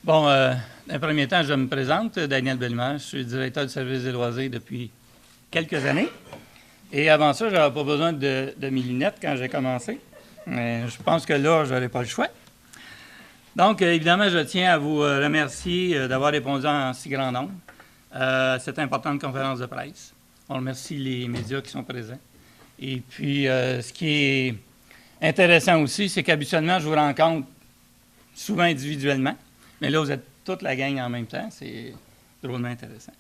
Bon, dans un premier temps, je me présente, Daniel Bellemare. Je suis directeur du service des loisirs depuis quelques années. Et avant ça, je n'avais pas besoin de mes lunettes quand j'ai commencé. Mais je pense que là, je n'aurais pas le choix. Donc, évidemment, je tiens à vous remercier d'avoir répondu en si grand nombre à cette importante conférence de presse. On remercie les médias qui sont présents. Et puis, ce qui est intéressant aussi, c'est qu'habituellement, je vous rencontre souvent individuellement. Mais là, vous êtes toute la gang en même temps. C'est drôlement intéressant.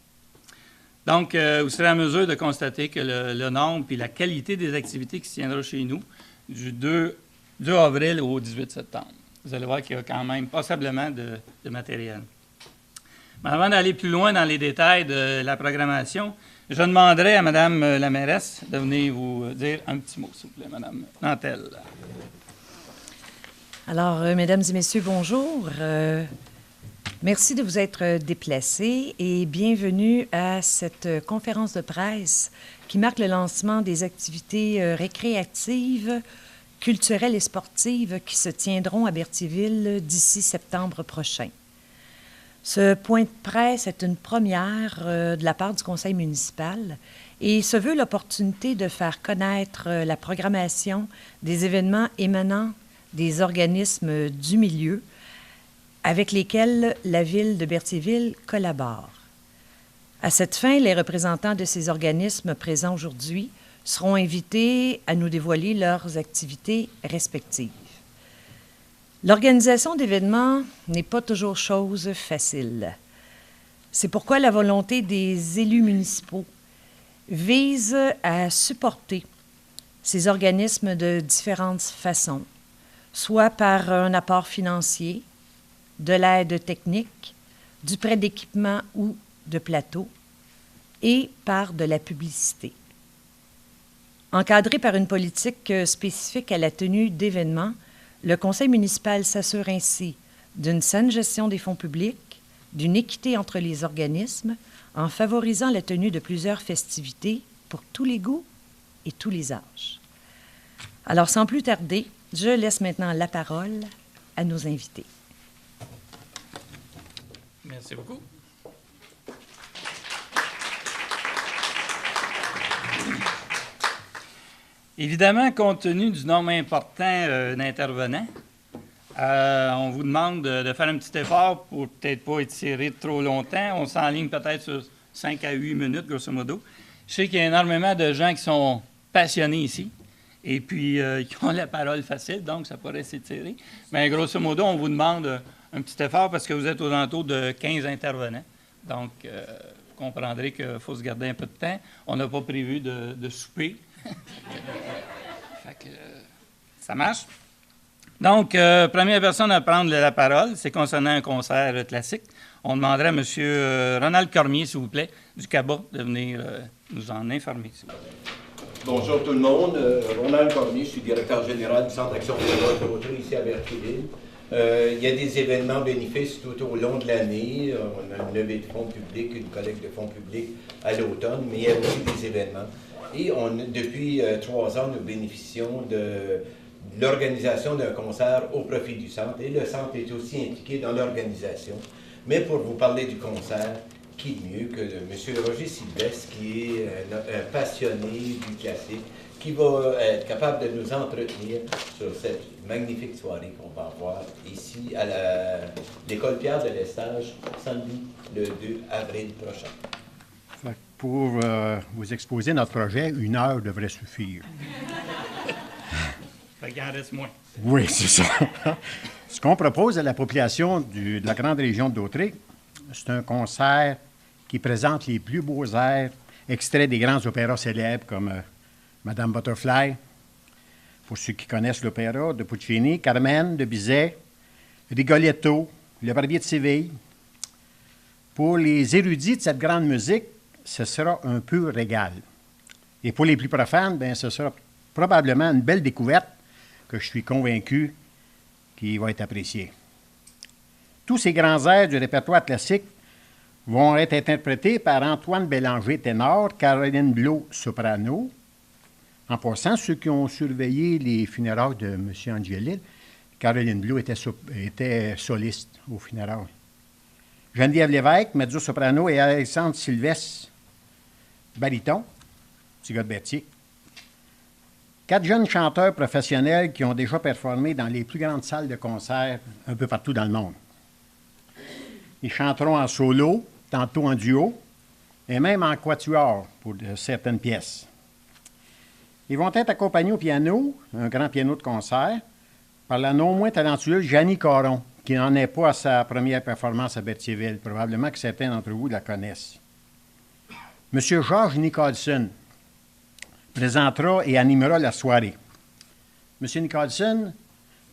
Donc, vous serez en mesure de constater que le nombre et la qualité des activités qui se tiendront chez nous du 2 avril au 18 septembre. Vous allez voir qu'il y a quand même passablement de matériel. Mais avant d'aller plus loin dans les détails de la programmation, je demanderai à Mme la mairesse de venir vous dire un petit mot, s'il vous plaît, Mme Nantel. Alors, mesdames et messieurs, bonjour. Merci de vous être déplacés et bienvenue à cette conférence de presse qui marque le lancement des activités récréatives, culturelles et sportives qui se tiendront à Berthieville d'ici septembre prochain. Ce point de presse est une première de la part du conseil municipal et se veut l'opportunité de faire connaître la programmation des événements émanant des organismes du milieu avec lesquels la ville de Berthieville collabore. À cette fin, les représentants de ces organismes présents aujourd'hui seront invités à nous dévoiler leurs activités respectives. L'organisation d'événements n'est pas toujours chose facile. C'est pourquoi la volonté des élus municipaux vise à supporter ces organismes de différentes façons, soit par un apport financier, de l'aide technique, du prêt d'équipement ou de plateau, et par de la publicité. Encadré par une politique spécifique à la tenue d'événements, le conseil municipal s'assure ainsi d'une saine gestion des fonds publics, d'une équité entre les organismes, en favorisant la tenue de plusieurs festivités pour tous les goûts et tous les âges. Alors, sans plus tarder, je laisse maintenant la parole à nos invités. Merci beaucoup. Évidemment, compte tenu du nombre important d'intervenants, on vous demande de faire un petit effort pour peut-être pas étirer trop longtemps. On s'enligne peut-être sur 5 à 8 minutes, grosso modo. Je sais qu'il y a énormément de gens qui sont passionnés ici et puis qui ont la parole facile, donc ça pourrait s'étirer. Mais grosso modo, on vous demande un petit effort parce que vous êtes aux alentours de 15 intervenants. Donc, vous comprendrez qu'il faut se garder un peu de temps. On n'a pas prévu de souper. Fait que, ça marche. Donc, première personne à prendre la parole, c'est concernant un concert classique. On demanderait à M. Ronald Cormier, s'il vous plaît, du CABA, de venir nous en informer. Bonjour tout le monde. Ronald Cormier, je suis directeur général du Centre d'Action Bénévole de Rotary ici à Berthieville. Il y a des événements bénéfices tout au long de l'année. On a une levée de fonds publics, une collecte de fonds publics à l'automne, mais il y a aussi des événements. Et depuis 3 ans, nous bénéficions de l'organisation d'un concert au profit du centre. Et le centre est aussi impliqué dans l'organisation. Mais pour vous parler du concert, qui de mieux que M. Roger Sylvestre, qui est un passionné du classique, qui va être capable de nous entretenir sur cette magnifique soirée qu'on va avoir ici à l'école Pierre de Lestage, samedi le 2 avril prochain. Pour vous exposer notre projet, 1 heure devrait suffire. Fait qu'il en reste moins. Oui, c'est ça. Ce qu'on propose à la population de la grande région de Dautré, c'est un concert qui présente les plus beaux airs, extraits des grands opéras célèbres comme Madame Butterfly, pour ceux qui connaissent l'opéra, de Puccini, Carmen, de Bizet, Rigoletto, Le Barbier de Séville. Pour les érudits de cette grande musique, ce sera un pur régal. Et pour les plus profanes, bien, ce sera probablement une belle découverte que je suis convaincu qui va être appréciée. Tous ces grands airs du répertoire classique vont être interprétés par Antoine Bélanger, ténor, Caroline Blot, soprano. En passant, ceux qui ont surveillé les funérailles de M. Angelil, Caroline Blot était soliste aux funérailles. Geneviève Lévesque, mezzo-soprano, et Alexandre Sylvestre, baryton, petit gars de Berthier. 4 jeunes chanteurs professionnels qui ont déjà performé dans les plus grandes salles de concert un peu partout dans le monde. Ils chanteront en solo, tantôt en duo, et même en quatuor pour certaines pièces. Ils vont être accompagnés au piano, un grand piano de concert, par la non moins talentueuse Jeannie Caron, qui n'en est pas à sa première performance à Berthierville. Probablement que certains d'entre vous la connaissent. M. Georges Nicholson présentera et animera la soirée. M. Nicholson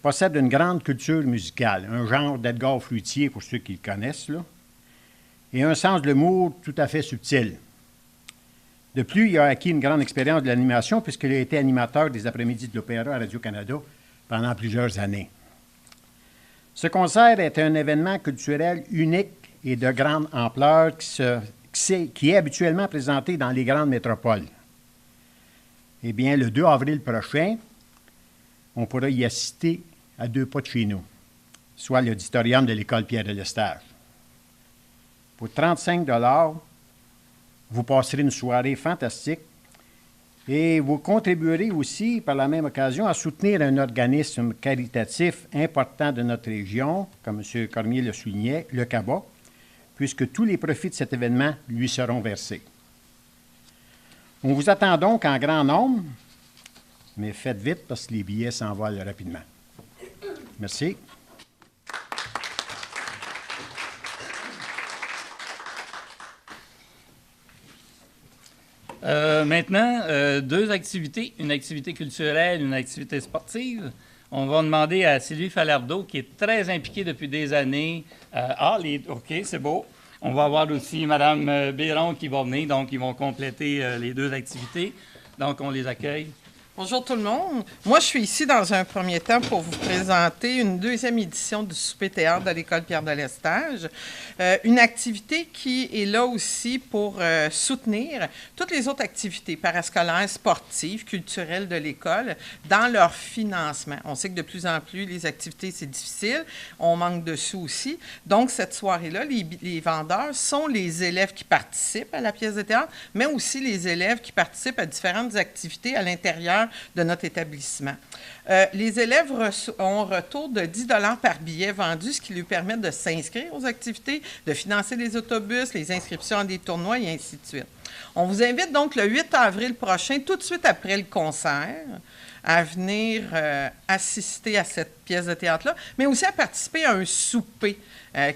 possède une grande culture musicale, un genre d'Edgar Fruitier pour ceux qui le connaissent, là, et un sens de l'humour tout à fait subtil. De plus, il a acquis une grande expérience de l'animation puisqu'il a été animateur des après-midi de l'Opéra à Radio-Canada pendant plusieurs années. Ce concert est un événement culturel unique et de grande ampleur qui est habituellement présenté dans les grandes métropoles. Eh bien, le 2 avril prochain, on pourra y assister à 2 pas de chez nous, soit l'auditorium de l'École Pierre de Lestage. Pour 35 $, vous passerez une soirée fantastique et vous contribuerez aussi, par la même occasion, à soutenir un organisme caritatif important de notre région, comme M. Cormier le soulignait, le CABA, puisque tous les profits de cet événement lui seront versés. On vous attend donc en grand nombre, mais faites vite parce que les billets s'envolent rapidement. Merci. Maintenant, 2 activités, une activité culturelle, une activité sportive. On va demander à Sylvie Falardeau, qui est très impliquée depuis des années. OK, c'est beau. On va avoir aussi Mme Biron qui va venir, donc ils vont compléter les 2 activités. Donc, on les accueille. Bonjour tout le monde. Moi, je suis ici dans un premier temps pour vous présenter une 2e édition du souper théâtre de l'École Pierre de Lestage. Une activité qui est là aussi pour soutenir toutes les autres activités parascolaires, sportives, culturelles de l'école dans leur financement. On sait que de plus en plus, les activités, c'est difficile. On manque de sous aussi. Donc, cette soirée-là, les vendeurs sont les élèves qui participent à la pièce de théâtre, mais aussi les élèves qui participent à différentes activités à l'intérieur de notre établissement. Les élèves ont un retour de 10 $ par billet vendu, ce qui lui permet de s'inscrire aux activités, de financer les autobus, les inscriptions à des tournois et ainsi de suite. On vous invite donc le 8 avril prochain, tout de suite après le concert, à venir assister à cette pièce de théâtre-là, mais aussi à participer à un souper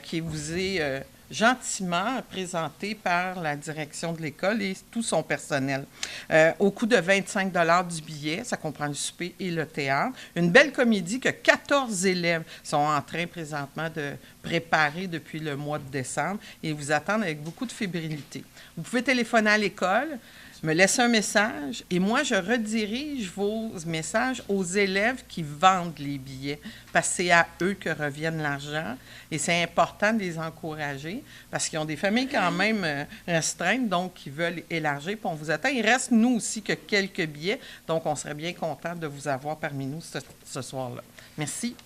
qui vous est gentiment présenté par la direction de l'école et tout son personnel. Au coût de 25 $ du billet, ça comprend le souper et le théâtre. Une belle comédie que 14 élèves sont en train présentement de préparer depuis le mois de décembre et vous attendent avec beaucoup de fébrilité. Vous pouvez téléphoner à l'école, me laisser un message et moi, je redirige vos messages aux élèves qui vendent les billets parce que c'est à eux que revienne l'argent et c'est important de les encourager parce qu'ils ont des familles quand même restreintes, donc ils veulent élargir. Puis on vous attend. Il reste, nous aussi, que quelques billets, donc on serait bien content de vous avoir parmi nous ce soir-là. Merci.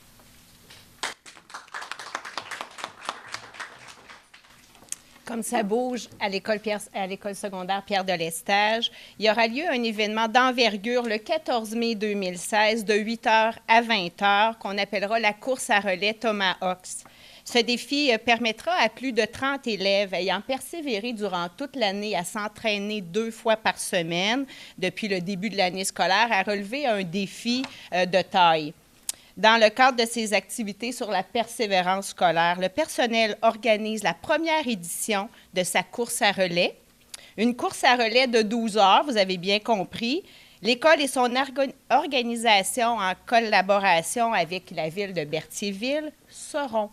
Comme ça bouge à l'école secondaire Pierre de Lestage, il y aura lieu un événement d'envergure le 14 mai 2016 de 8h à 20h qu'on appellera la course à relais Tomahawks. Ce défi permettra à plus de 30 élèves ayant persévéré durant toute l'année à s'entraîner 2 fois par semaine depuis le début de l'année scolaire à relever un défi de taille. Dans le cadre de ces activités sur la persévérance scolaire, le personnel organise la première édition de sa course à relais. Une course à relais de 12 heures, vous avez bien compris. L'école et son organisation, en collaboration avec la ville de Berthierville, seront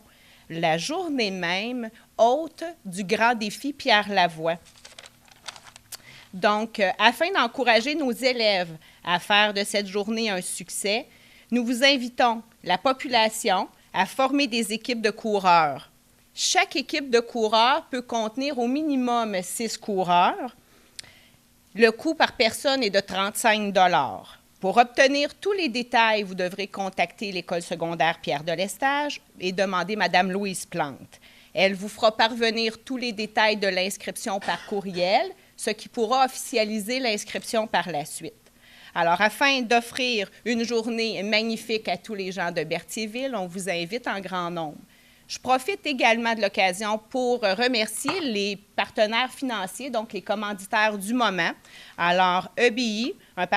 la journée même hôtes du grand défi Pierre Lavoie. Donc, afin d'encourager nos élèves à faire de cette journée un succès, nous vous invitons, la population, à former des équipes de coureurs. Chaque équipe de coureurs peut contenir au minimum 6 coureurs. Le coût par personne est de 35 $. Pour obtenir tous les détails, vous devrez contacter l'École secondaire Pierre de Lestage et demander Mme Louise Plante. Elle vous fera parvenir tous les détails de l'inscription par courriel, ce qui pourra officialiser l'inscription par la suite. Alors, afin d'offrir une journée magnifique à tous les gens de Berthierville, on vous invite en grand nombre. Je profite également de l'occasion pour remercier les partenaires financiers, donc les commanditaires du moment. Alors, EBI, un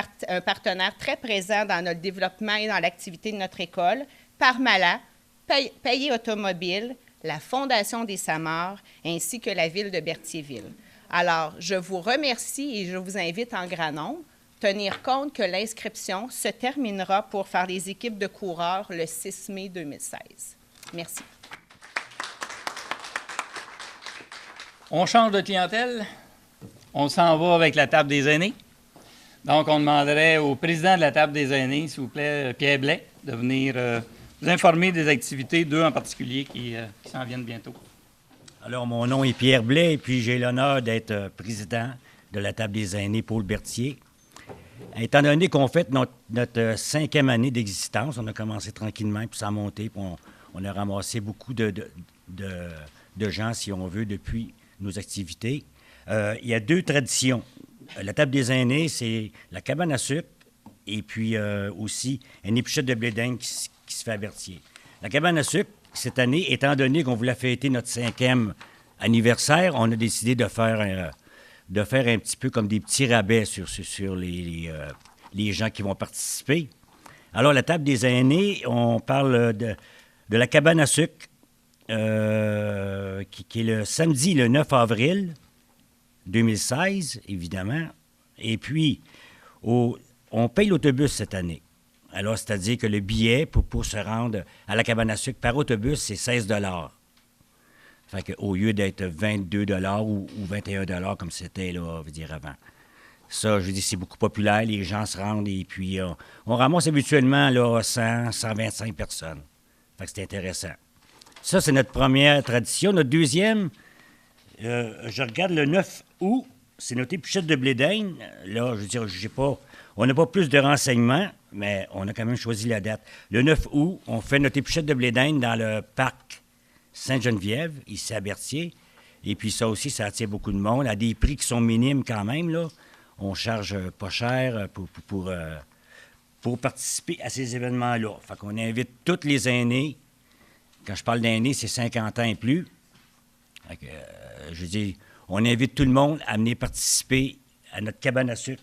partenaire très présent dans notre développement et dans l'activité de notre école, Parmalat, Payé Automobile, la Fondation des Samars, ainsi que la Ville de Berthierville. Alors, je vous remercie et je vous invite en grand nombre. Tenir compte que l'inscription se terminera pour faire les équipes de coureurs le 6 mai 2016. Merci. On change de clientèle. On s'en va avec la table des aînés. Donc, on demanderait au président de la table des aînés, s'il vous plaît, Pierre Blais, de venir vous informer des activités, deux en particulier, qui s'en viennent bientôt. Alors, mon nom est Pierre Blais, et puis j'ai l'honneur d'être président de la table des aînés Paul Berthier. Étant donné qu'on fait notre 5e année d'existence, on a commencé tranquillement, puis ça a monté, puis on a ramassé beaucoup de gens, si on veut, depuis nos activités. Il y a 2 traditions. La table des aînés, c'est la cabane à sucre et puis aussi une épluchette de blé d'Inde qui se fait à Berthier. La cabane à sucre, cette année, étant donné qu'on voulait fêter notre 5e anniversaire, on a décidé de faire un petit peu comme des petits rabais sur les gens qui vont participer. Alors, la table des aînés, on parle de la cabane à sucre, qui est le samedi, le 9 avril 2016, évidemment. Et puis, on paye l'autobus cette année. Alors, c'est-à-dire que le billet pour se rendre à la cabane à sucre par autobus, c'est 16 $. Fait qu'au lieu d'être 22 $ ou 21 $ comme c'était, là, je veux dire, avant. Ça, je dis, c'est beaucoup populaire. Les gens se rendent et puis on ramasse habituellement là, 100, 125 personnes. Fait que c'est intéressant. Ça, c'est notre première tradition. Notre deuxième, je regarde le 9 août, c'est notre épluchette de blé d'Inde. Là, je veux dire, on n'a pas plus de renseignements, mais on a quand même choisi la date. Le 9 août, on fait notre épluchette de blé d'Inde dans le parc Sainte-Geneviève, ici à Berthier. Et puis ça aussi, ça attire beaucoup de monde, à des prix qui sont minimes quand même, là. On charge pas cher pour participer à ces événements-là. Fait qu'on invite tous les aînés. Quand je parle d'aînés, c'est 50 ans et plus. Fait que, je dis, on invite tout le monde à venir participer à notre cabane à sucre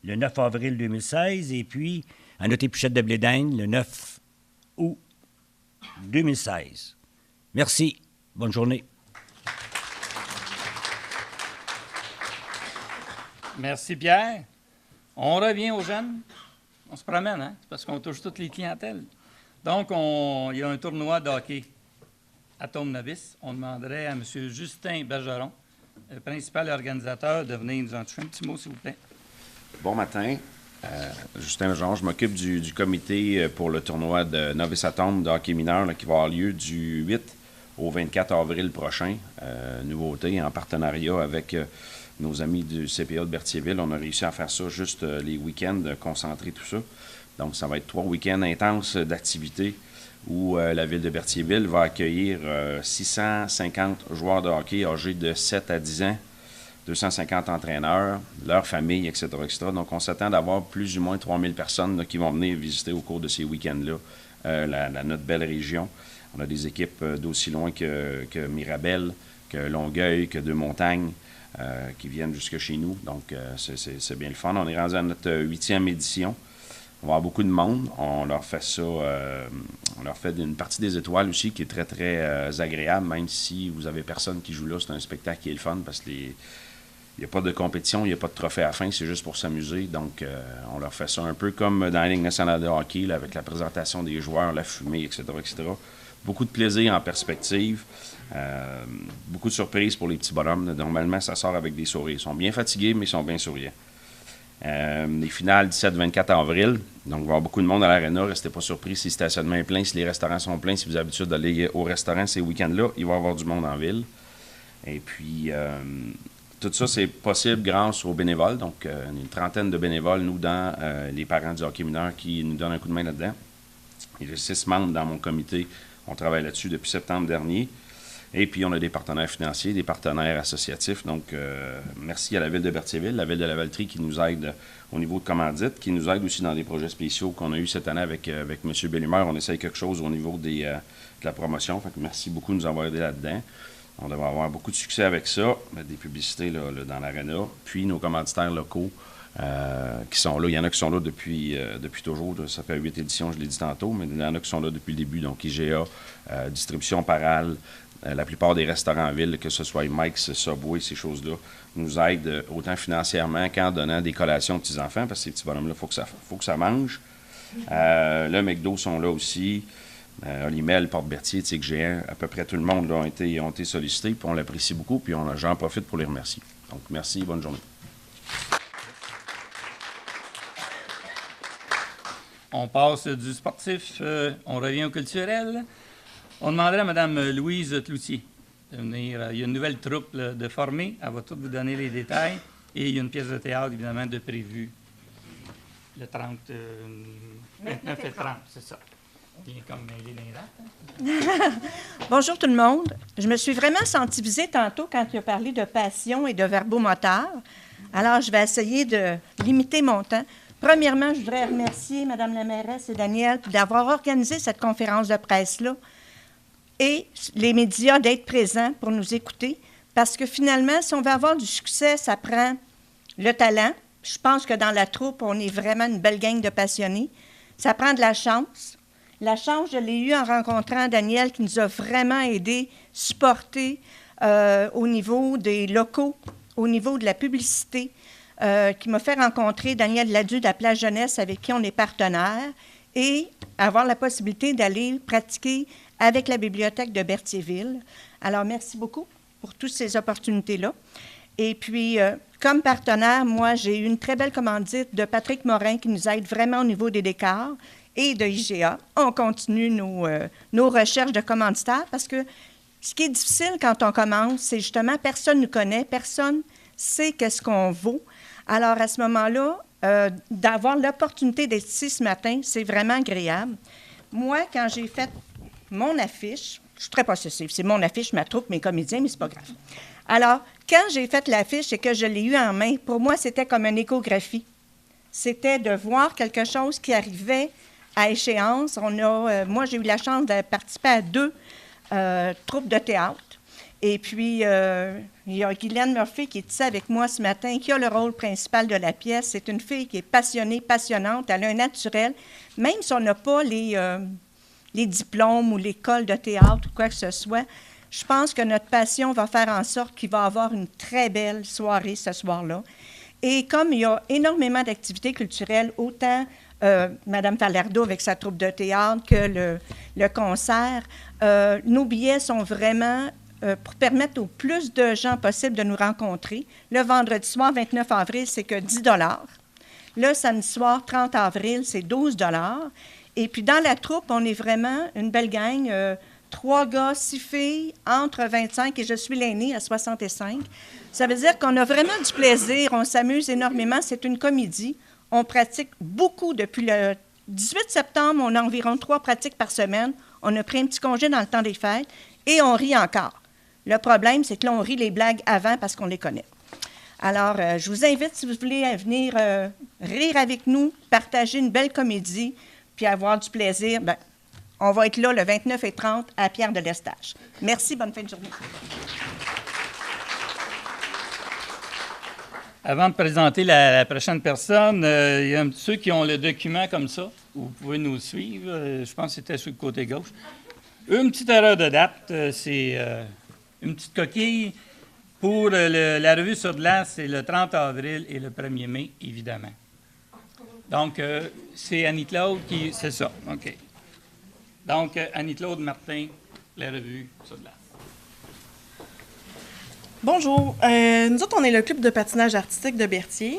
le 9 avril 2016 et puis à notre épluchette de blé d'Inde le 9 août 2016. Merci. Bonne journée. Merci, Pierre. On revient aux jeunes. On se promène, hein? Parce qu'on touche toutes les clientèles. Donc, il y a un tournoi de hockey à Tombe-Novice. On demanderait à M. Justin Bergeron, le principal organisateur, de venir nous en toucher un petit mot, s'il vous plaît. Bon matin. Justin Bergeron, je m'occupe du comité pour le tournoi de Novice à Tombe de hockey mineur là, qui va avoir lieu du 8 au 24 avril prochain. Nouveauté en partenariat avec nos amis du CPA de Berthierville. On a réussi à faire ça juste les week-ends, concentrer tout ça. Donc, ça va être 3 week-ends intenses d'activités où la ville de Berthierville va accueillir 650 joueurs de hockey âgés de 7 à 10 ans, 250 entraîneurs, leurs familles, etc., etc. Donc, on s'attend d'avoir plus ou moins 3000 personnes là, qui vont venir visiter au cours de ces week-ends-là notre belle région. On a des équipes d'aussi loin que Mirabel, que Longueuil, que Deux-Montagnes, qui viennent jusque chez nous. Donc, c'est bien le fun. On est rendu à notre 8e édition. On va avoir beaucoup de monde. On leur fait ça. On leur fait une partie des étoiles aussi qui est très, très agréable, même si vous avez personne qui joue là. C'est un spectacle qui est le fun parce qu'il n'y a pas de compétition, il n'y a pas de trophée à la fin, c'est juste pour s'amuser. Donc, on leur fait ça un peu comme dans la Ligue nationale de hockey, là, avec la présentation des joueurs, la fumée, etc., etc. Beaucoup de plaisir en perspective. Beaucoup de surprises pour les petits bonhommes. Normalement, ça sort avec des sourires. Ils sont bien fatigués, mais ils sont bien souriants. Les finales 17-24 avril. Donc, il va y avoir beaucoup de monde à l'aréna. Restez pas surpris si le stationnement est plein, si les restaurants sont pleins. Si vous avez l'habitude d'aller au restaurant ces week-ends-là, il va y avoir du monde en ville. Et puis, tout ça, c'est possible grâce aux bénévoles. Donc, une trentaine de bénévoles, nous, dans les parents du hockey mineur qui nous donnent un coup de main là-dedans. Il y a 6 membres dans mon comité. On travaille là-dessus depuis septembre dernier. Et puis, on a des partenaires financiers, des partenaires associatifs. Donc, merci à la Ville de Berthierville, la Ville de Lavaltrie qui nous aide au niveau de commandite, qui nous aide aussi dans des projets spéciaux qu'on a eu cette année avec M. Bellumeur. On essaye quelque chose au niveau de la promotion. Fait que merci beaucoup de nous avoir aidés là-dedans. On devrait avoir beaucoup de succès avec ça, des publicités là, dans l'aréna. Puis, nos commanditaires locaux qui sont là. Il y en a qui sont là depuis toujours. Ça fait 8 éditions, je l'ai dit tantôt, mais il y en a qui sont là depuis le début. Donc, IGA, Distribution Paral, la plupart des restaurants en ville, que ce soit Mike's, Subway, ces choses-là, nous aident autant financièrement qu'en donnant des collations aux petits-enfants, parce que ces petits bonhommes-là, il faut que ça mange. Le McDo sont là aussi. Olimel, Porte-Berthier, Tic Géant, à peu près tout le monde là, ont été sollicités, puis on l'apprécie beaucoup, puis j'en profite pour les remercier. Donc, merci, bonne journée. On passe du sportif, on revient au culturel. On demanderait à Mme Louise Cloutier de venir. Il y a une nouvelle troupe là, de formée. Elle va toutes vous donner les détails. Et il y a une pièce de théâtre, évidemment, de prévue le 30, 29 et 30, c'est ça. Bien comme mêlé dans les dates. Bonjour tout le monde. Je me suis vraiment sentie visée tantôt quand il a parlé de passion et de verbomoteur. Alors, je vais essayer de limiter mon temps. Premièrement, je voudrais remercier Mme la mairesse et Daniel d'avoir organisé cette conférence de presse-là et les médias d'être présents pour nous écouter, parce que finalement, si on veut avoir du succès, ça prend le talent. Je pense que dans la troupe, on est vraiment une belle gang de passionnés. Ça prend de la chance. La chance, je l'ai eue en rencontrant Daniel, qui nous a vraiment aidés, supportés au niveau des locaux, au niveau de la publicité, qui m'a fait rencontrer Daniel Ladu de la Place Jeunesse, avec qui on est partenaire, et avoir la possibilité d'aller pratiquer avec la bibliothèque de Berthierville. Alors, merci beaucoup pour toutes ces opportunités-là. Et puis, comme partenaire, moi, j'ai eu une très belle commandite de Patrick Morin qui nous aide vraiment au niveau des décors et de IGA. On continue nos recherches de commanditaires parce que ce qui est difficile quand on commence, c'est justement personne ne nous connaît, personne ne sait qu'est-ce qu'on vaut. Alors, à ce moment-là, d'avoir l'opportunité d'être ici ce matin, c'est vraiment agréable. Moi, quand j'ai fait mon affiche, je suis très possessive, c'est mon affiche, ma troupe, mes comédiens, mais c'est pas grave. Alors, quand j'ai fait l'affiche et que je l'ai eue en main, pour moi, c'était comme une échographie. C'était de voir quelque chose qui arrivait à échéance. Moi, j'ai eu la chance de participer à 2 troupes de théâtre. Et puis, il y a Guylaine Murphy qui est ici avec moi ce matin, qui a le rôle principal de la pièce. C'est une fille qui est passionnée, passionnante. Elle a un naturel. Même si on n'a pas les diplômes ou l'école de théâtre ou quoi que ce soit, je pense que notre passion va faire en sorte qu'il va y avoir une très belle soirée ce soir-là. Et comme il y a énormément d'activités culturelles, autant Mme Falardeau avec sa troupe de théâtre que le concert, nos billets sont vraiment pour permettre au plus de gens possible de nous rencontrer. Le vendredi soir, 29 avril, c'est que 10 $. Le samedi soir, 30 avril, c'est 12 $. Et puis, dans la troupe, on est vraiment une belle gang. 3 gars, 6 filles, entre 25 et je suis l'aînée à 65. Ça veut dire qu'on a vraiment du plaisir, on s'amuse énormément. C'est une comédie. On pratique beaucoup depuis le 18 septembre. On a environ 3 pratiques par semaine. On a pris un petit congé dans le temps des fêtes et on rit encore. Le problème, c'est que là, on rit les blagues avant parce qu'on les connaît. Alors, je vous invite, si vous voulez, à venir rire avec nous, partager une belle comédie, puis avoir du plaisir. Bien, on va être là le 29 et 30 à Pierre-de-l'Estage. Merci, bonne fin de journée. Avant de présenter la prochaine personne, il y a ceux qui ont le document comme ça, où vous pouvez nous suivre. Je pense que c'était sur le côté gauche. Une petite erreur de date, c'est une petite coquille. Pour la revue sur glace, c'est le 30 avril et le 1er mai, évidemment. Donc, c'est Annie-Claude qui... C'est ça, OK. Donc, Annie-Claude Martin, la revue sur glace. Bonjour. Nous autres, on est le club de patinage artistique de Berthier.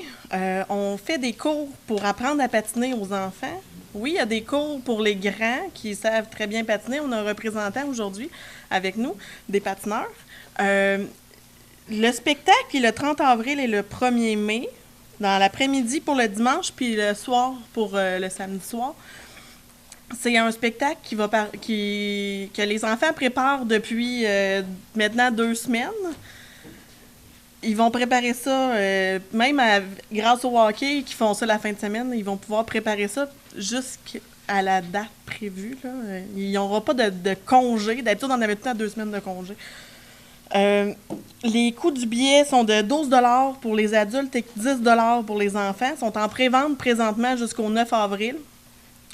On fait des cours pour apprendre à patiner aux enfants. Oui, il y a des cours pour les grands qui savent très bien patiner. On a un représentant aujourd'hui avec nous, des patineurs. Le spectacle est le 30 avril et le 1er mai, dans l'après-midi pour le dimanche, puis le soir pour le samedi soir. C'est un spectacle que les enfants préparent depuis maintenant 2 semaines. Ils vont préparer ça, grâce au hockey, qui font ça la fin de semaine, ils vont pouvoir préparer ça jusqu'à la date prévue. Là. Il n'y aura pas de congé. D'habitude, on avait tout le temps 2 semaines de congé. Les coûts du billet sont de 12 $ pour les adultes et 10 $ pour les enfants. Ils sont en pré-vente présentement jusqu'au 9 avril.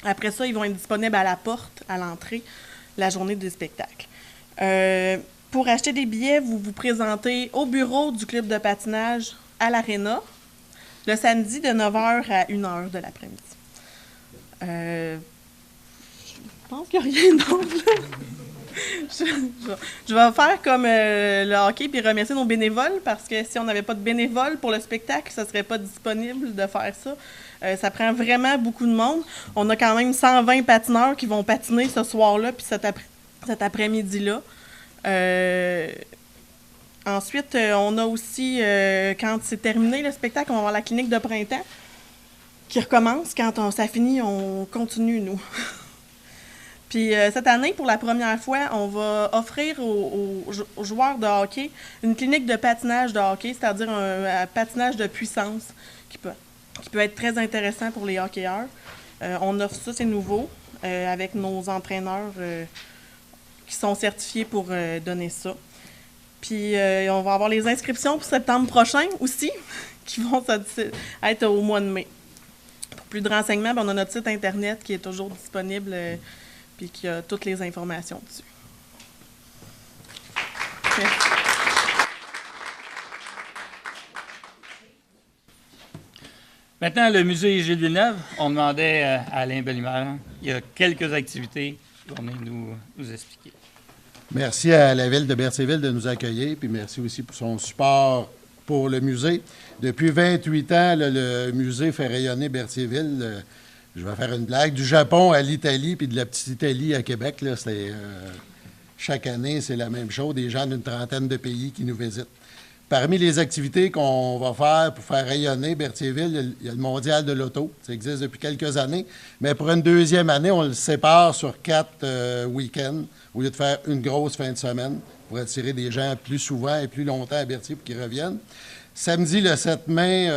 Après ça, ils vont être disponibles à la porte, à l'entrée, la journée du spectacle. Pour acheter des billets, vous vous présentez au bureau du club de patinage à l'Arena, le samedi de 9h à 1h de l'après-midi. Je pense qu'il n'y a rien d'autre, là. Je vais faire comme le hockey puis remercier nos bénévoles parce que si on n'avait pas de bénévoles pour le spectacle, ça ne serait pas disponible de faire ça. Ça prend vraiment beaucoup de monde. On a quand même 120 patineurs qui vont patiner ce soir-là puis cet après-midi-là. Ensuite, on a aussi, quand c'est terminé le spectacle, on va avoir la clinique de printemps qui recommence. Quand ça finit, on continue, nous. Puis cette année, pour la première fois, on va offrir aux joueurs de hockey une clinique de patinage de hockey, c'est-à-dire un patinage de puissance qui peut être très intéressant pour les hockeyeurs. On offre ça, c'est nouveau, avec nos entraîneurs qui sont certifiés pour donner ça. Puis on va avoir les inscriptions pour septembre prochain aussi, qui vont être au mois de mai. Pour plus de renseignements, on a notre site Internet qui est toujours disponible puis qui a toutes les informations dessus. Merci. Maintenant, le musée Gilles Villeneuve, on demandait à Alain Bellemare, il y a quelques activités qu'il va venir nous expliquer. Merci à la Ville de Berthierville de nous accueillir, puis merci aussi pour son support pour le musée. Depuis 28 ans, le musée fait rayonner Berthierville. Je vais faire une blague. Du Japon à l'Italie, puis de la petite Italie à Québec, là, chaque année, c'est la même chose. Des gens d'une trentaine de pays qui nous visitent. Parmi les activités qu'on va faire pour faire rayonner Berthierville, il y a le Mondial de l'auto. Ça existe depuis quelques années. Mais pour une deuxième année, on le sépare sur 4 week-ends, au lieu de faire une grosse fin de semaine, pour attirer des gens plus souvent et plus longtemps à Berthier pour qu'ils reviennent. Samedi, le 7 mai,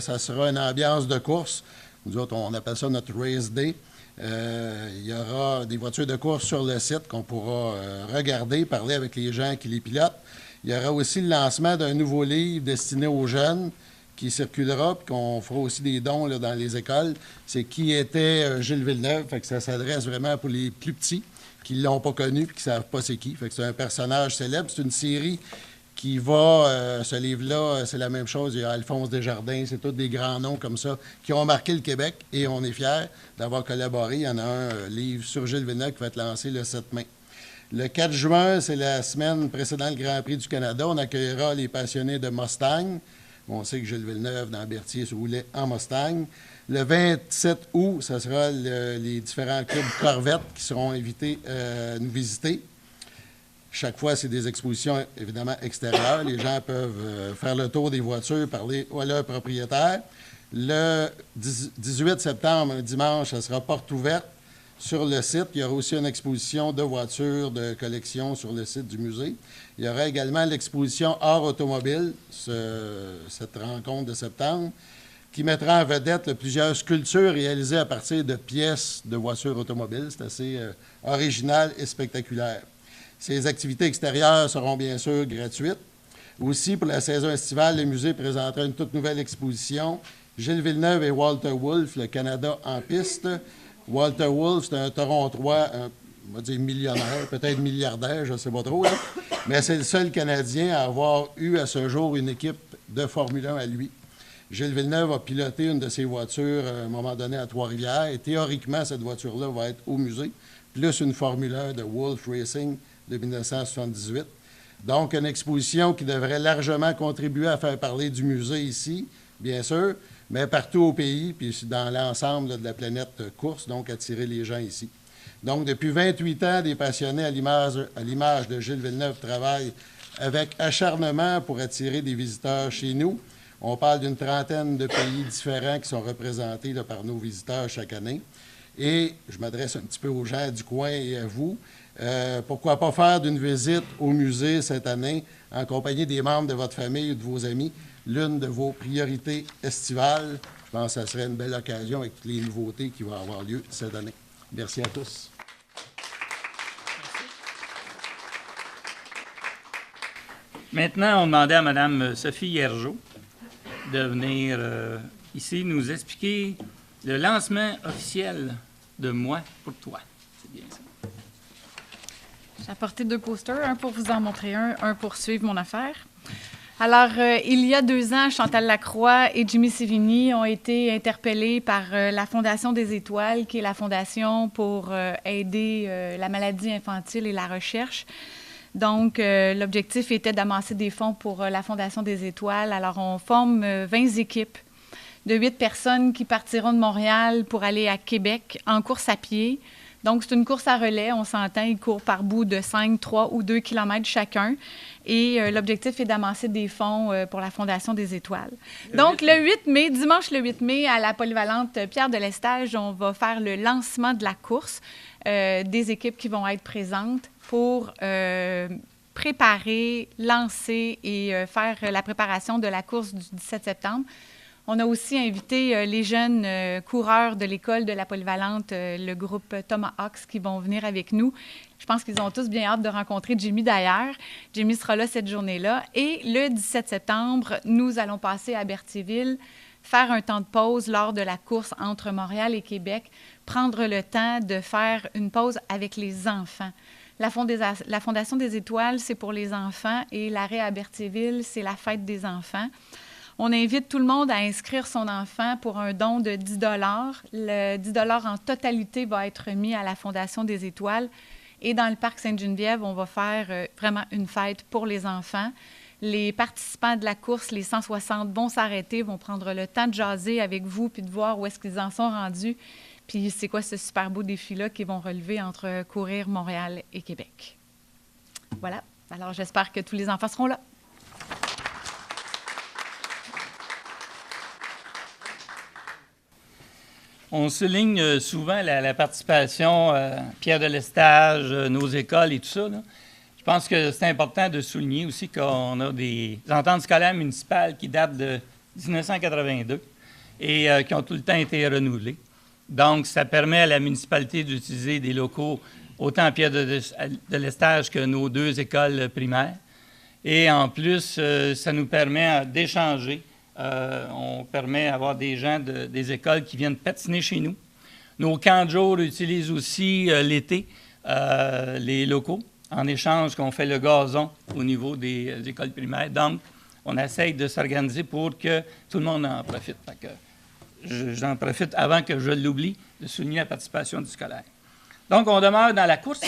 ça sera une ambiance de course. Nous autres, on appelle ça notre Race Day. Il y aura des voitures de course sur le site qu'on pourra regarder, parler avec les gens qui les pilotent. Il y aura aussi le lancement d'un nouveau livre destiné aux jeunes qui circulera, puis qu'on fera aussi des dons là, dans les écoles. C'est Qui était Gilles Villeneuve? Fait que ça s'adresse vraiment pour les plus petits qui ne l'ont pas connu et qui ne savent pas c'est qui. Fait que c'est un personnage célèbre. C'est une série qui va, ce livre-là, c'est la même chose. Il y a Alphonse Desjardins, c'est tous des grands noms comme ça qui ont marqué le Québec et on est fiers d'avoir collaboré. Il y en a un livre sur Gilles Villeneuve qui va être lancé le 7 mai. Le 4 juin, c'est la semaine précédant le Grand Prix du Canada. On accueillera les passionnés de Mustang. On sait que Gilles Villeneuve, dans Berthier, se roulait en Mustang. Le 27 août, ce sera les différents clubs Corvette qui seront invités à nous visiter. Chaque fois, c'est des expositions, évidemment, extérieures. Les gens peuvent faire le tour des voitures, parler à leur propriétaire. Le 18 septembre, un dimanche, ça sera porte ouverte sur le site. Il y aura aussi une exposition de voitures de collection sur le site du musée. Il y aura également l'exposition Art automobile, cette rencontre de septembre, qui mettra en vedette plusieurs sculptures réalisées à partir de pièces de voitures automobiles. C'est assez original et spectaculaire. Ces activités extérieures seront bien sûr gratuites. Aussi, pour la saison estivale, le musée présentera une toute nouvelle exposition. Gilles Villeneuve et Walter Wolf, le Canada en piste. Walter Wolf, c'est un Torontois, on va dire millionnaire, peut-être milliardaire, je ne sais pas trop, là. Mais c'est le seul Canadien à avoir eu à ce jour une équipe de Formule 1 à lui. Gilles Villeneuve a piloté une de ses voitures à un moment donné à Trois-Rivières et théoriquement, cette voiture-là va être au musée, plus une Formule 1 de Wolf Racing de 1978. Donc, une exposition qui devrait largement contribuer à faire parler du musée ici, bien sûr, mais partout au pays, puis dans l'ensemble de la planète course, donc attirer les gens ici. Donc, depuis 28 ans, des passionnés à l'image de Gilles Villeneuve travaillent avec acharnement pour attirer des visiteurs chez nous. On parle d'une trentaine de pays différents qui sont représentés là, par nos visiteurs chaque année. Et je m'adresse un petit peu aux gens du coin et à vous. Pourquoi pas faire d'une visite au musée cette année en compagnie des membres de votre famille ou de vos amis, l'une de vos priorités estivales. Je pense que ça serait une belle occasion avec toutes les nouveautés qui vont avoir lieu cette année. Merci à tous. Maintenant, on demandait à Mme Sophie Hiergeau de venir ici nous expliquer le lancement officiel de Moi pour toi. C'est bien ça. J'ai apporté 2 posters, un pour vous en montrer un pour suivre mon affaire. Alors, il y a 2 ans, Chantal Lacroix et Jimmy Sévigny ont été interpellés par la Fondation des Étoiles, qui est la fondation pour aider la maladie infantile et la recherche. Donc, l'objectif était d'amasser des fonds pour la Fondation des Étoiles. Alors, on forme 20 équipes de 8 personnes qui partiront de Montréal pour aller à Québec en course à pied. Donc, c'est une course à relais, on s'entend, ils courent par bout de 5, 3 ou 2 kilomètres chacun. Et l'objectif est d'amasser des fonds pour la Fondation des Étoiles. Donc, le 8 mai, dimanche le 8 mai, à la polyvalente Pierre de Lestage, on va faire le lancement de la course, des équipes qui vont être présentes pour préparer, lancer et faire la préparation de la course du 17 septembre. On a aussi invité les jeunes coureurs de l'école de la polyvalente, le groupe Tomahawks, qui vont venir avec nous. Je pense qu'ils ont tous bien hâte de rencontrer Jimmy d'ailleurs. Jimmy sera là cette journée-là. Et le 17 septembre, nous allons passer à Berthierville, faire un temps de pause lors de la course entre Montréal et Québec, prendre le temps de faire une pause avec les enfants. La Fondation des Étoiles, c'est pour les enfants et l'arrêt à Berthierville, c'est la fête des enfants. On invite tout le monde à inscrire son enfant pour un don de 10 $. Le 10 $ en totalité va être remis à la Fondation des Étoiles. Et dans le parc Sainte-Geneviève, on va faire vraiment une fête pour les enfants. Les participants de la course, les 160, vont s'arrêter, vont prendre le temps de jaser avec vous puis de voir où est-ce qu'ils en sont rendus. Puis c'est quoi ce super beau défi-là qu'ils vont relever entre courir Montréal et Québec. Voilà. Alors, j'espère que tous les enfants seront là. On souligne souvent la participation Pierre de Lestage, nos écoles et tout ça, là. Je pense que c'est important de souligner aussi qu'on a des ententes scolaires municipales qui datent de 1982 et qui ont tout le temps été renouvelées. Donc, ça permet à la municipalité d'utiliser des locaux autant à Pierre de Lestage que nos 2 écoles primaires. Et en plus, ça nous permet d'échanger. On permet d'avoir des gens des écoles qui viennent patiner chez nous. Nos camps de jour utilisent aussi l'été les locaux en échange qu'on fait le gazon au niveau des écoles primaires. Donc, on essaye de s'organiser pour que tout le monde en profite. Fait que j'en profite avant que je l'oublie de souligner la participation du scolaire. Donc, on demeure dans la course.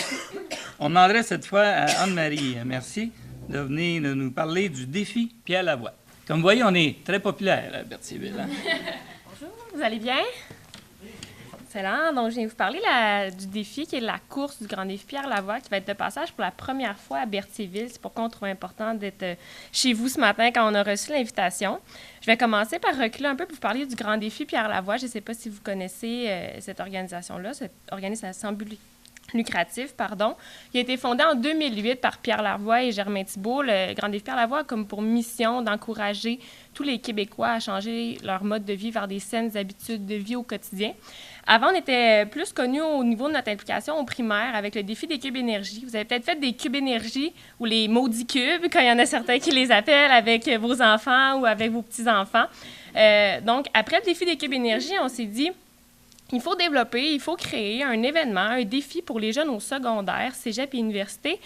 On demanderait cette fois à Anne-Marie Mercier de venir nous parler du défi Pierre Lavoie. Comme vous voyez, on est très populaire à Berthierville. Hein? Bonjour, vous allez bien? Excellent. Donc, je viens vous parler du défi qui est la course du Grand Défi Pierre Lavoie qui va être de passage pour la première fois à Berthierville. C'est pourquoi on trouve important d'être chez vous ce matin quand on a reçu l'invitation. Je vais commencer par reculer un peu pour vous parler du Grand Défi Pierre Lavoie. Je ne sais pas si vous connaissez cette organisation-là, cette organisation lucratif, pardon. Il a été fondé en 2008 par Pierre Lavoie et Germain Thibault. Le Grand Défi Pierre Lavoie a comme pour mission d'encourager tous les Québécois à changer leur mode de vie vers des saines habitudes de vie au quotidien. Avant, on était plus connus au niveau de notre implication au primaire avec le défi des cubes énergie. Vous avez peut-être fait des cubes énergie ou les maudits cubes, quand il y en a certains qui les appellent avec vos enfants ou avec vos petits-enfants. Donc, après le défi des cubes énergie, on s'est dit... Il faut développer, il faut créer un événement, un défi pour les jeunes au secondaire, cégep et université,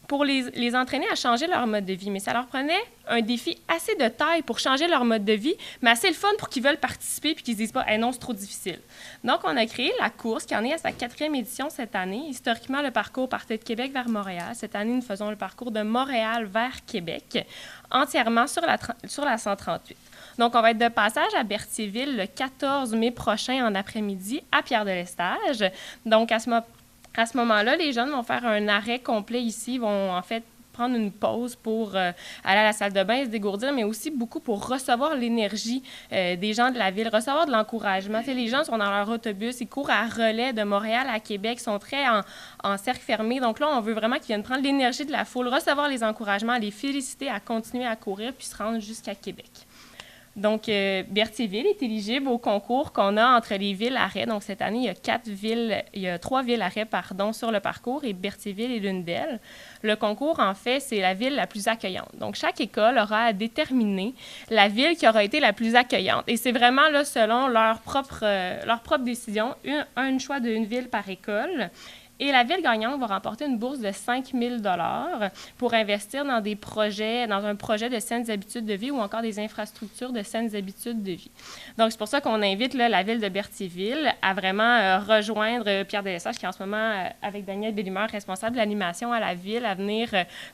pour les entraîner à changer leur mode de vie. Mais ça leur prenait un défi assez de taille pour changer leur mode de vie, mais assez le fun pour qu'ils veulent participer et qu'ils ne se disent pas « non, c'est trop difficile ». Donc, on a créé la course qui en est à sa 4e édition cette année. Historiquement, le parcours partait de Québec vers Montréal. Cette année, nous faisons le parcours de Montréal vers Québec, entièrement sur la 138. Donc, on va être de passage à Berthierville le 14 mai prochain en après-midi à Pierre de Lestage. Donc, à ce moment-là, les jeunes vont faire un arrêt complet ici. Ils vont en fait prendre une pause pour aller à la salle de bain et se dégourdir, mais aussi beaucoup pour recevoir l'énergie des gens de la ville, recevoir de l'encouragement. Tu sais, les gens sont dans leur autobus, ils courent à relais de Montréal à Québec, sont très en cercle fermé. Donc là, on veut vraiment qu'ils viennent prendre l'énergie de la foule, recevoir les encouragements, les féliciter à continuer à courir puis se rendre jusqu'à Québec. Donc, Berthierville est éligible au concours qu'on a entre les villes arrêts. Donc, cette année, il y a 3 villes arrêts, sur le parcours et Berthierville est l'une d'elles. Le concours, en fait, c'est la ville la plus accueillante. Donc, chaque école aura à déterminer la ville qui aura été la plus accueillante. Et c'est vraiment, là, selon leur propre décision, un choix d'une ville par école. Et la ville gagnante va remporter une bourse de 5 000 $ pour investir dans un projet de saines habitudes de vie ou encore des infrastructures de saines habitudes de vie. Donc, c'est pour ça qu'on invite là, la ville de Berthierville à vraiment rejoindre Pierre Delessage, qui est en ce moment, avec Daniel Bellemare, responsable de l'animation à la ville, à venir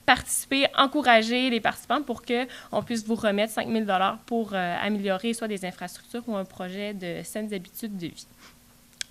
participer, encourager les participants pour qu'on puisse vous remettre 5 000 $ pour améliorer soit des infrastructures ou un projet de saines habitudes de vie.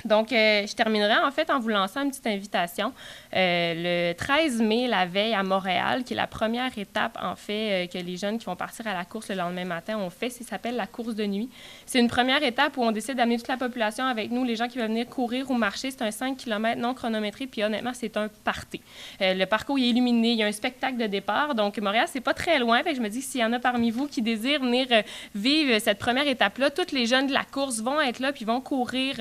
Donc, je terminerai en fait en vous lançant une petite invitation. Le 13 mai, la veille à Montréal, qui est la première étape en fait que les jeunes qui vont partir à la course le lendemain matin ont fait, ça s'appelle la course de nuit. C'est une première étape où on décide d'amener toute la population avec nous, les gens qui veulent venir courir ou marcher. C'est un 5 km non chronométré, puis honnêtement, c'est un party. Le parcours est illuminé, il y a un spectacle de départ. Donc, Montréal, c'est pas très loin. Fait que je me dis que s'il y en a parmi vous qui désirent venir vivre cette première étape-là, tous les jeunes de la course vont être là, puis vont courir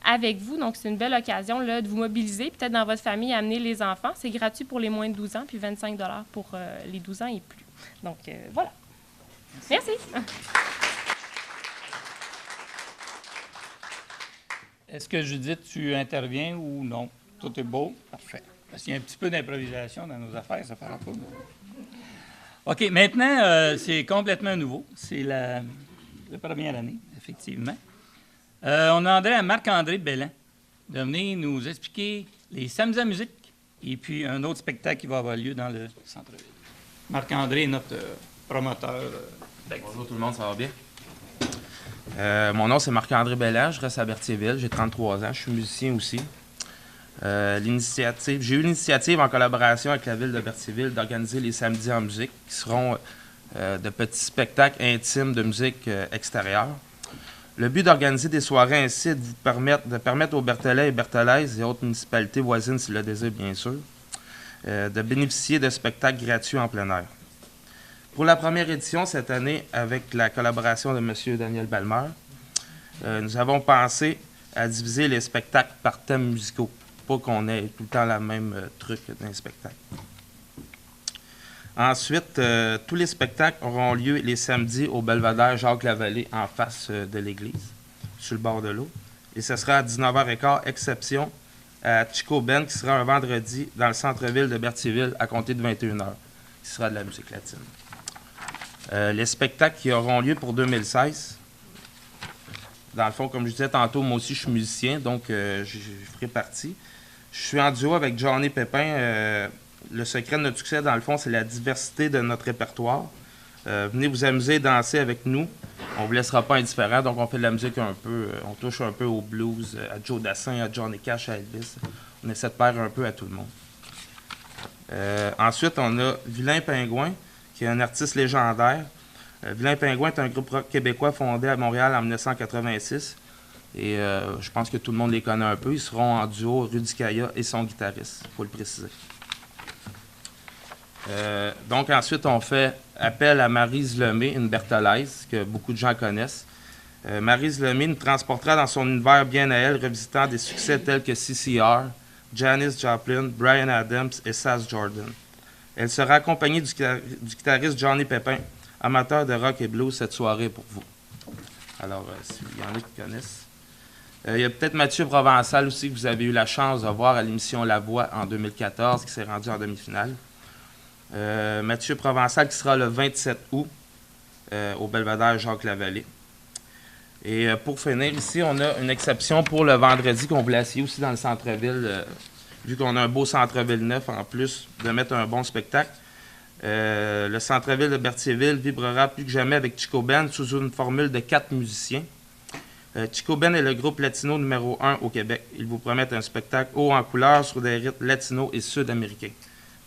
avec vous. Donc, c'est une belle occasion là, de vous mobiliser, peut-être dans votre famille, amener les enfants. C'est gratuit pour les moins de 12 ans, puis 25 $ pour les 12 ans et plus. Donc, voilà. Merci. Est-ce que, Judith, tu interviens ou non? Tout est beau? Parfait. Parce qu'il y a un petit peu d'improvisation dans nos affaires, ça fera pas. OK, maintenant, c'est complètement nouveau. C'est la première année, effectivement. On a demandé à Marc-André Belland de venir nous expliquer les Samedis à musique et puis un autre spectacle qui va avoir lieu dans le centre-ville. Marc-André est notre promoteur. Bonjour tout le monde, ça va bien? Mon nom, c'est Marc-André Belland, je reste à Berthierville, j'ai 33 ans, je suis musicien aussi. J'ai eu l'initiative en collaboration avec la ville de Berthierville d'organiser les Samedis en musique, qui seront de petits spectacles intimes de musique extérieure. Le but d'organiser des soirées ainsi est de permettre aux Berthelais et Berthelaises et autres municipalités voisines, s'ils le désirent bien sûr, de bénéficier de spectacles gratuits en plein air. Pour la première édition cette année, avec la collaboration de M. Daniel Bellemare, nous avons pensé à diviser les spectacles par thèmes musicaux, pas qu'on ait tout le temps le même truc dans les spectacles. Ensuite, tous les spectacles auront lieu les samedis au belvédère Jacques-Lavallée en face de l'église, sur le bord de l'eau. Et ce sera à 19h15, exception à Chico Ben, qui sera un vendredi dans le centre-ville de Berthierville à compter de 21h, qui sera de la musique latine. Les spectacles qui auront lieu pour 2016, dans le fond, comme je disais tantôt, moi aussi je suis musicien, donc je ferai partie. Je suis en duo avec Johnny Pépin. Le secret de notre succès, dans le fond, c'est la diversité de notre répertoire. Venez vous amuser et danser avec nous. On ne vous laissera pas indifférents, donc on fait de la musique un peu, on touche un peu au blues, à Joe Dassin, à Johnny Cash, à Elvis. On essaie de plaire un peu à tout le monde. Ensuite, on a Vilain Pingouin, qui est un artiste légendaire. Vilain Pingouin est un groupe rock québécois fondé à Montréal en 1986. Et je pense que tout le monde les connaît un peu. Ils seront en duo, Rudy Kaya et son guitariste, il faut le préciser. Donc ensuite, on fait appel à Maryse Lemay, une Berthelaise que beaucoup de gens connaissent. Maryse Lemay nous transportera dans son univers bien à elle, revisitant des succès tels que CCR, Janis Joplin, Bryan Adams et Sass Jordan. Elle sera accompagnée du guitariste Johnny Pépin, amateur de rock et blues cette soirée pour vous. Alors, s'il y en a qui connaissent. Il y a peut-être Mathieu Provençal aussi, que vous avez eu la chance de voir à l'émission La Voix en 2014, qui s'est rendu en demi-finale. Mathieu Provençal qui sera le 27 août au belvédère Jacques-Lavallée. Et pour finir, ici, on a une exception pour le vendredi qu'on voulait essayer aussi dans le centre-ville, vu qu'on a un beau centre-ville neuf en plus, de mettre un bon spectacle. Le centre-ville de Berthierville vibrera plus que jamais avec Chico Ben sous une formule de 4 musiciens. Chico Ben est le groupe latino numéro 1 au Québec. Ils vous promettent un spectacle haut en couleur sur des rythmes latinos et sud-américains.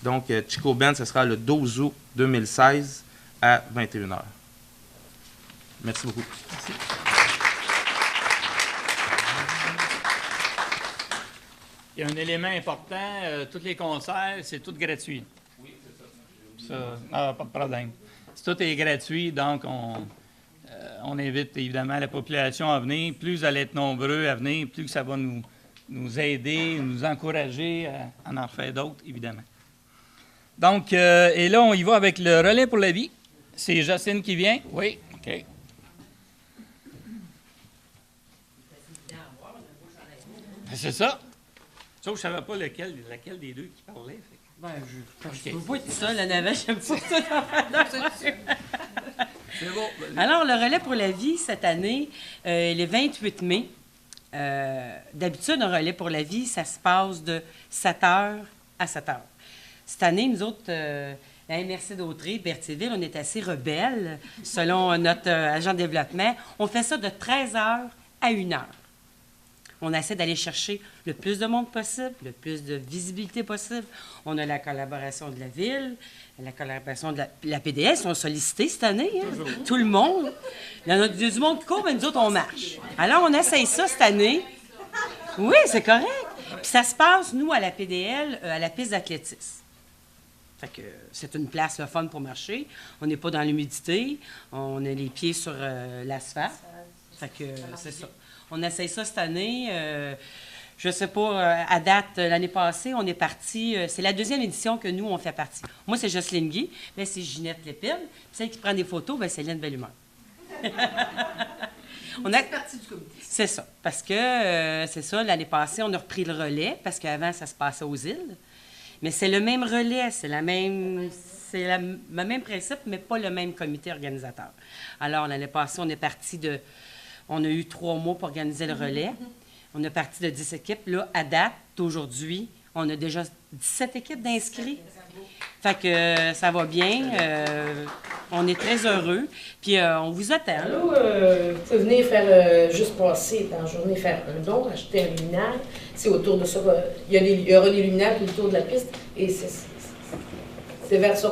Donc, Chico Band, ce sera le 12 août 2016 à 21h. Merci beaucoup. Merci. Il y a un élément important, tous les concerts, c'est tout gratuit. Oui, c'est ça. Pas de problème. Si tout est gratuit, donc on invite évidemment la population à venir. Plus vous allez être nombreux à venir, plus ça va nous aider, nous encourager à en refaire d'autres, évidemment. Donc, et là, on y va avec le relais pour la vie. C'est Jocelyne qui vient? Oui, OK. C'est ça. Sauf que je ne savais pas laquelle des deux qui parlait. Ben, je peux pas être seule à Navet, j'aime pas ça. C'est bon. Alors, le relais pour la vie, cette année, le 28 mai. D'habitude, un relais pour la vie, ça se passe de 7h à 7h. Cette année, nous autres, la MRC d'Autrey, Berthierville, on est assez rebelles, selon notre agent de développement. On fait ça de 13h à 1h. On essaie d'aller chercher le plus de monde possible, le plus de visibilité possible. On a la collaboration de la Ville, la collaboration de la PDS. Ils sont sollicités cette année, hein? Tout le monde. Il y en a du monde qui court, mais nous autres, on marche. Alors, on essaye ça cette année. Oui, c'est correct. Puis ça se passe, nous, à la PDL, à la piste d'athlétisme. Fait que c'est une place le fun pour marcher. On n'est pas dans l'humidité. On a les pieds sur l'asphalte. Fait que c'est ça. On essaye ça cette année. Je ne sais pas, à date, l'année passée, on est parti. C'est la deuxième édition que nous, on fait partie. Moi, c'est Jocelyne Guy. Là, c'est Ginette Lépine. Puis celle qui prend des photos, bien, c'est Hélène Bellumeur. On a partie du comité. C'est ça. Parce que, c'est ça, l'année passée, on a repris le relais, parce qu'avant, ça se passait aux îles. Mais c'est le même relais, c'est le même principe, mais pas le même comité organisateur. Alors, l'année passée, on est parti de... On a eu 3 mois pour organiser le relais. On est parti de 10 équipes. Là, à date, d'aujourd'hui, on a déjà 17 équipes d'inscrits. Fait que ça va bien. On est très heureux. Puis on vous attend. Là, vous pouvez venir faire, juste passer dans la journée, faire un don, acheter un luminaire. C'est autour de ça. Il y aura des luminaires tout autour de la piste. Et c'est vers ça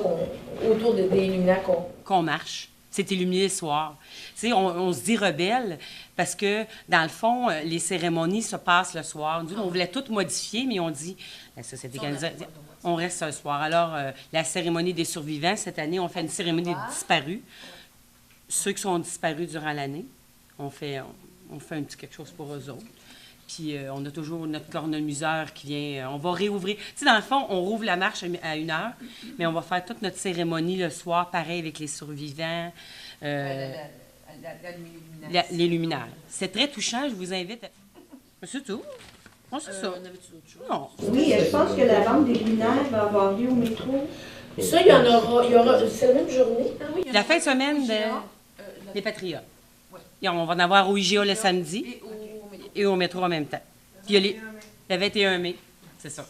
autour des luminaires qu'on marche. C'est illuminé le soir. Tu sais, on se dit rebelle parce que, dans le fond, les cérémonies se passent le soir. Nous, on voulait tout modifier, mais on dit, la société organisée, on reste le soir. Alors, la cérémonie des survivants, cette année, on fait une cérémonie des disparus. Ceux qui sont disparus durant l'année, on fait un petit quelque chose pour eux autres. Puis, on a toujours notre cornemuseur qui vient. On va réouvrir. Tu sais, dans le fond, on rouvre la marche à 1h, mais on va faire toute notre cérémonie le soir, pareil avec les survivants. Les luminaires. C'est très touchant. Je vous invite à... C'est tout. Oh, c'est ça. Non. Oui, je pense que la vente des luminaires va avoir lieu au métro. Ça, il y aura c'est la même journée. Ah, oui, la fin de semaine des Patriotes. Oui. On va en avoir au IGA le samedi et au métro en même temps. Puis il y a le 21 mai, c'est ça.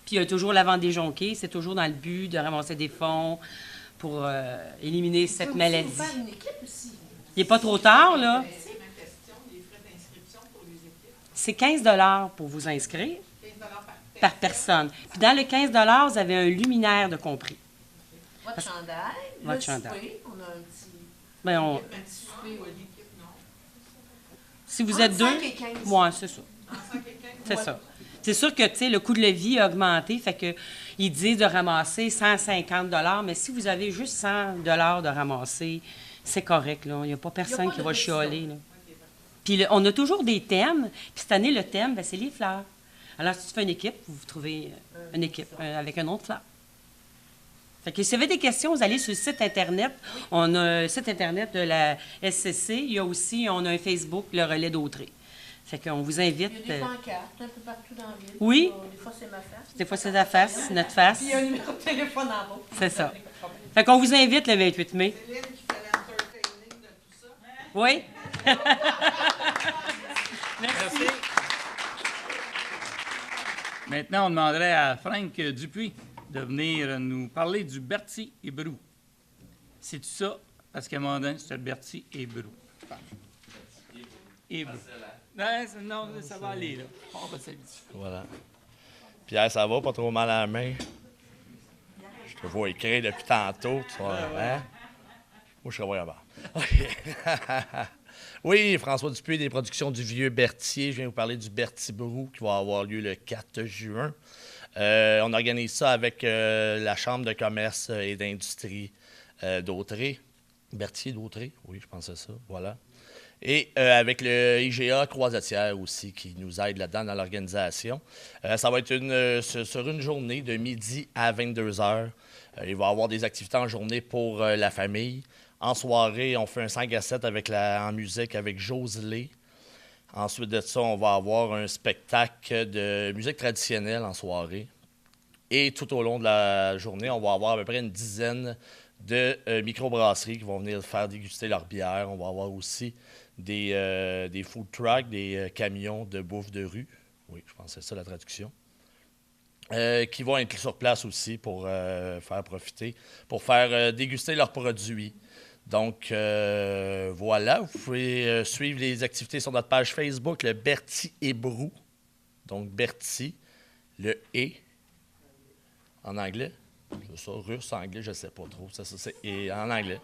Puis il y a toujours la vente des jonquets, c'est toujours dans le but de ramasser des fonds pour éliminer cette maladie. Il n'est pas trop tard, là. C'est 15 $ pour vous inscrire. 15 $ par personne. Puis dans le 15 $, vous avez un luminaire de compris. Votre chandail. Votre chandail. Souper, on a un petit... Ben, un petit souper, oui. Si vous êtes deux, oui, c'est ça. C'est ça. C'est sûr que, tu sais, le coût de la vie a augmenté, fait que ils disent de ramasser 150 $, mais si vous avez juste 100 $ de ramasser, c'est correct, là. Il n'y a pas personne qui va chialer, là. Puis on a toujours des thèmes. Puis cette année, le thème, c'est les fleurs. Alors, si tu fais une équipe, vous trouvez une équipe avec un autre fleur. Fait que si vous avez des questions, vous allez sur le site Internet. On a un site Internet de la SCC. Il y a aussi, on a un Facebook, le Relais d'Autrey. Fait qu'on vous invite. Il y a des pancartes un peu partout dans la ville. Oui. Des fois, c'est ma face. Des fois, c'est ta face, notre face. Puis il y a un numéro de téléphone en bas. C'est ça. Fait qu'on vous invite le 28 mai. Céline qui fait l'entertaining de tout ça. Oui. Merci. Maintenant, on demanderait à Franck Dupuis de venir nous parler du Berthier et Brou. C'est-tu ça? Parce qu'à un moment donné, c'était Berthier et Brou. Et Brou. Non, ça va aller, là. On va s'habituer. Voilà. Pierre, ça va? Pas trop mal à la main? Je vois écrire depuis tantôt. Tu vois, hein? Moi, je serais pas capable. OK. Oui, François Dupuis des productions du Vieux Berthier. Je viens vous parler du Berthier Brou qui va avoir lieu le 4 juin. On organise ça avec la Chambre de commerce et d'industrie d'Autrey. Berthier d'Autrey, oui, je pense à ça, voilà. Et avec le IGA Croisetière aussi qui nous aide là-dedans dans l'organisation. Ça va être sur une journée de midi à 22h. Il va y avoir des activités en journée pour la famille. En soirée, on fait un 5 à 7 en musique avec Joselé. Ensuite de ça, on va avoir un spectacle de musique traditionnelle en soirée. Et tout au long de la journée, on va avoir à peu près une dizaine de microbrasseries qui vont venir faire déguster leur bière. On va avoir aussi des food trucks, des camions de bouffe de rue. Oui, je pense que c'est ça la traduction. Qui vont être sur place aussi pour faire profiter, pour faire déguster leurs produits. Donc, voilà, vous pouvez suivre les activités sur notre page Facebook, le Berthier et Brou. Donc, Berthier, le « et » en anglais. C'est ça, russe, anglais, je ne sais pas trop. Ça, c'est et en anglais.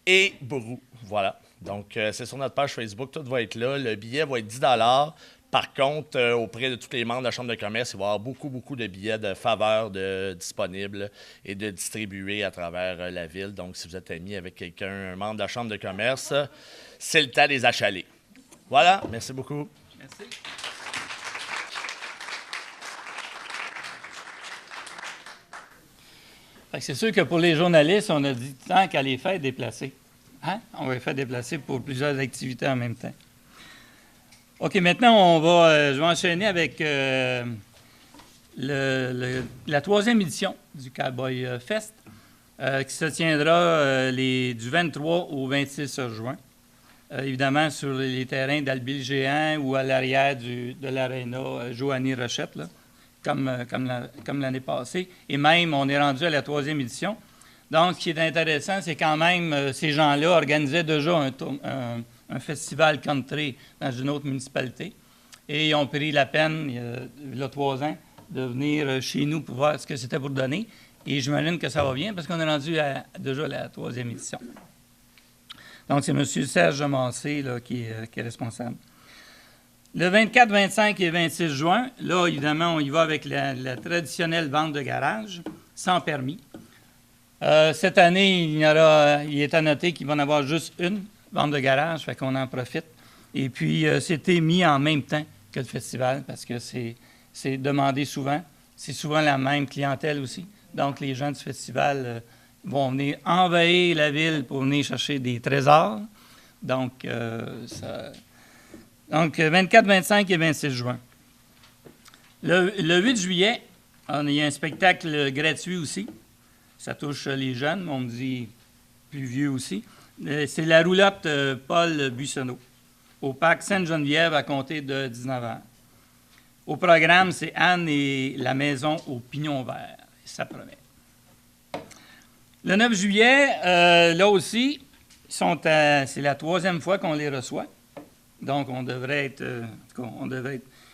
Et Brou, voilà. Donc, c'est sur notre page Facebook, tout va être là. Le billet va être 10 $. Par contre, auprès de tous les membres de la Chambre de commerce, il va y avoir beaucoup, beaucoup de billets de faveur disponibles et de distribués à travers la ville. Donc, si vous êtes ami avec quelqu'un, un membre de la Chambre de commerce, c'est le temps de les achaler. Voilà, merci beaucoup. Merci. C'est sûr que pour les journalistes, on a dit tant qu'à les faire déplacer. Hein? On va les faire déplacer pour plusieurs activités en même temps. OK, maintenant, je vais enchaîner avec la troisième édition du Cowboy Fest qui se tiendra du 23 au 26 juin. Évidemment, sur les terrains d'Albi-le-Géant ou à l'arrière de l'aréna Joanie Rochette, là, comme l'année passée. Et même, on est rendu à la troisième édition. Donc, ce qui est intéressant, c'est quand même, ces gens-là organisaient déjà un festival country dans une autre municipalité. Et ils ont pris la peine, il y a 3 ans, de venir chez nous pour voir ce que c'était pour donner. Et j'imagine que ça va bien parce qu'on est rendu déjà à la troisième édition. Donc, c'est M. Serge Massé là, qui est responsable. Le 24, 25 et 26 juin, là, évidemment, on y va avec la traditionnelle vente de garage, sans permis. Cette année, il est à noter qu'il va y en avoir juste une vente de garage, fait qu'on en profite. Et puis, c'était mis en même temps que le festival, parce que c'est demandé souvent. C'est souvent la même clientèle aussi. Donc, les gens du festival vont venir envahir la ville pour venir chercher des trésors. Donc, 24, 25 et 26 juin. Le 8 juillet, il y a un spectacle gratuit aussi. Ça touche les jeunes, on me dit plus vieux aussi. C'est la roulotte Paul Buissonneau, au parc Sainte-Geneviève à compter de 19h. Au programme, c'est Anne et la maison au pignon vert. Ça promet. Le 9 juillet, là aussi, c'est la 3e fois qu'on les reçoit. Donc, on devrait être,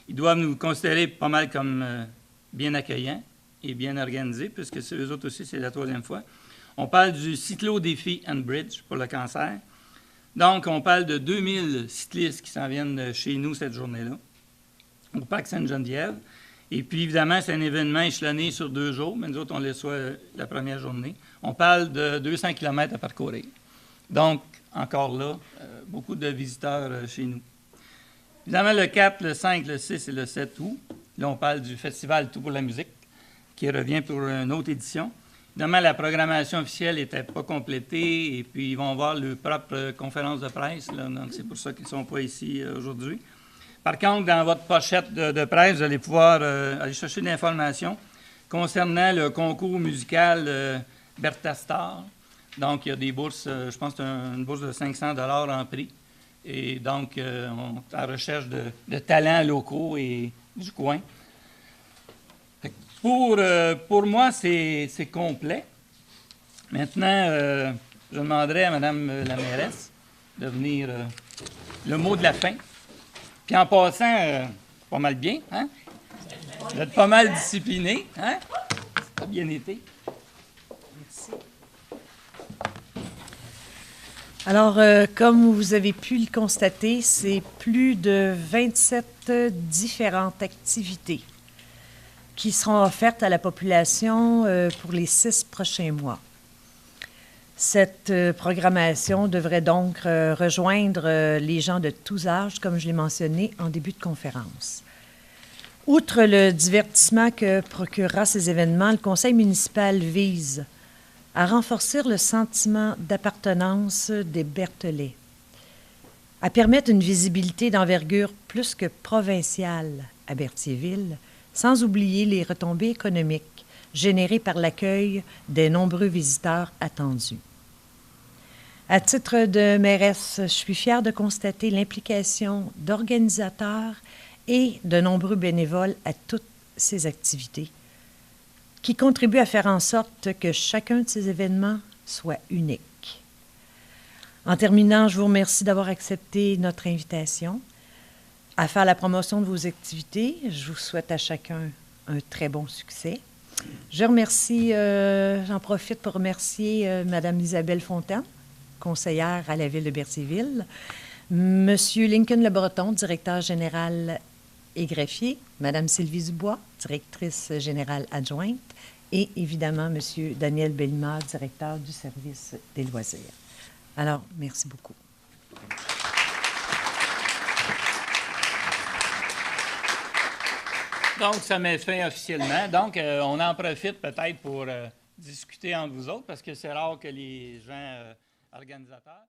ils doivent nous considérer pas mal comme bien accueillants et bien organisés, puisque eux autres aussi, c'est la 3e fois. On parle du cyclo-défi and bridge pour le cancer. Donc, on parle de 2000 cyclistes qui s'en viennent chez nous cette journée-là, au parc Sainte-Geneviève. Et puis, évidemment, c'est un événement échelonné sur 2 jours, mais nous autres, on le reçoit la première journée. On parle de 200 km à parcourir. Donc, encore là, beaucoup de visiteurs chez nous. Évidemment, le 4, le 5, le 6 et le 7 août, là, on parle du festival Tout pour la musique, qui revient pour une autre édition. Évidemment, la programmation officielle n'était pas complétée, et puis ils vont avoir leur propre conférence de presse, là, donc c'est pour ça qu'ils ne sont pas ici aujourd'hui. Par contre, dans votre pochette de presse, vous allez pouvoir aller chercher de l'information concernant le concours musical Bertha Star. Donc, il y a des bourses, je pense que c'est une bourse de 500 $ en prix. Et donc, on est en recherche de talents locaux et du coin. Pour moi, c'est complet. Maintenant, je demanderai à Mme la mairesse de venir le mot de la fin. Puis en passant, pas mal bien, hein? Vous êtes pas mal discipliné, hein? Ça a bien été. Merci. Alors, comme vous avez pu le constater, c'est plus de 27 différentes activités qui seront offertes à la population pour les 6 prochains mois. Cette programmation devrait donc rejoindre les gens de tous âges, comme je l'ai mentionné en début de conférence. Outre le divertissement que procurera ces événements, le conseil municipal vise à renforcer le sentiment d'appartenance des Berthelais, à permettre une visibilité d'envergure plus que provinciale à Berthierville, sans oublier les retombées économiques générées par l'accueil des nombreux visiteurs attendus. À titre de mairesse, je suis fière de constater l'implication d'organisateurs et de nombreux bénévoles à toutes ces activités, qui contribuent à faire en sorte que chacun de ces événements soit unique. En terminant, je vous remercie d'avoir accepté notre invitation à faire la promotion de vos activités. Je vous souhaite à chacun un très bon succès. Je remercie, j'en profite pour remercier Mme Isabelle Fontaine, conseillère à la Ville de Berthierville, M. Lincoln Le Breton, directeur général et greffier, Mme Sylvie Dubois, directrice générale adjointe, et évidemment M. Daniel Bellemare, directeur du service des loisirs. Alors, merci beaucoup. Donc, ça met fin officiellement. Donc, on en profite peut-être pour discuter entre vous autres, parce que c'est rare que les gens organisateurs...